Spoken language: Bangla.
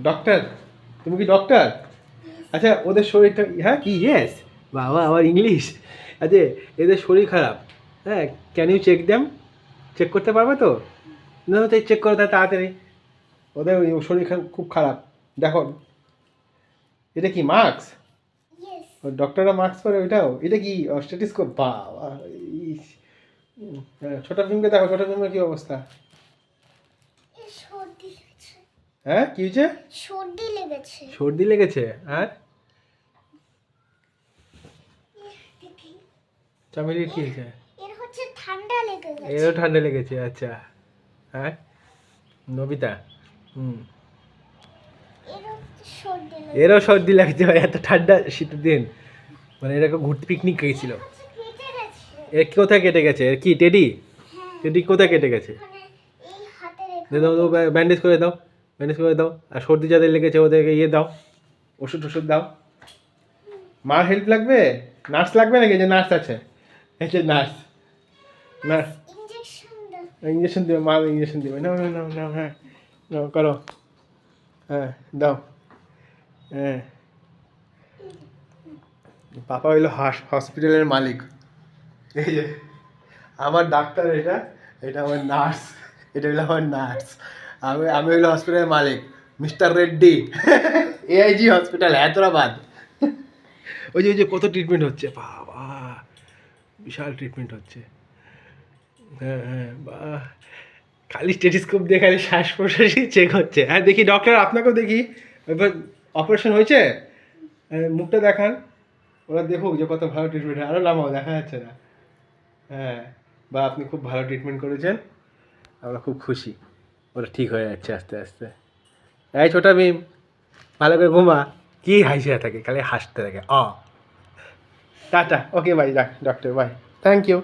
ডক্টর, তুমি কি ডক্টর? আচ্ছা ওদের শরীরটা হ্যাঁ কি ইয়েস, বাবা আবার ইংলিশ। আচ্ছা এদের শরীর খারাপ, হ্যাঁ can you check them? Check করতে পারবে তো? না তাই চেক করো তাড়াতাড়ি। ওদের শরীর খুব খারাপ। দেখো এটা কি মাস্ক? ডক্টররা মাস্ক পরে ওইটাও? এটা কি স্টেথিস্কোপ? বাবা ইস। হ্যাঁ ছোট ভীমকে দেখো, ছোট ভীমের কি অবস্থা? হ্যাঁ কি হয়েছে? সর্দি লেগেছে। সর্দি লেগেছে আর চামেলির কি হয়েছে? এর হচ্ছে ঠান্ডা লেগে গেছে। এরও ঠান্ডা লেগেছে, আচ্ছা। হ্যাঁ নবিতা, এরও সর্দি লাগছে এত ঠান্ডা শীতের দিন। মানে এরকম ঘুরতে পিকনিক গেছিল। এর কোথায় কেটে গেছে? এর কি টেডি? টেডি কোথায় কেটে গেছে? দাও দাও, ব্যান্ডেজ করে দাও, ব্যান্ডেজ করে দাও। আর সর্দি যাদের লেগেছে ওদেরকে ইয়ে দাও, ওষুধ টষুধ দাও। মার হেল্প লাগবে? নার্স লাগবে নাকি? যে নার্স আছে, এই যে নার্স, নার্স ইঞ্জেকশন দেবে, মা ইঞ্জেকশন দেবে। নাও নাও নাও নাও, হ্যাঁ নাও করো, হ্যাঁ দাও। হ্যাঁ পাপা হইলো হসপিটালের মালিক। এই যে আমার ডাক্তার, এটা এটা আমার নার্স, এটা হইলো আমার নার্স। আমি আমি হইলো হসপিটালের মালিক, mister Reddy, AIG hospital Hyderabad. ওই যে কত ট্রিটমেন্ট হচ্ছে, বাবা বিশাল ট্রিটমেন্ট হচ্ছে। হ্যাঁ হ্যাঁ বাহ, খালি স্টেথিস্কোপ দিয়ে খালি শ্বাস প্রশ্বাসই চেক হচ্ছে। হ্যাঁ দেখি ডক্টর, আপনাকেও দেখি। এবার অপারেশন হয়েছে, মুখটা দেখান, ওরা দেখুক যে কত ভালো ট্রিটমেন্ট। আরও নামাও, দেখা যাচ্ছে না। হ্যাঁ বা আপনি খুব ভালো ট্রিটমেন্ট করেছেন, আমরা খুব খুশি। ওরা ঠিক হয়ে যাচ্ছে আস্তে আস্তে। এই ছোটা ভীম, ভালো করে ঘুমা। কি হাসিয়া থাকে, খালি হাসতে থাকে। Tata, okay bye, doctor bye, thank you.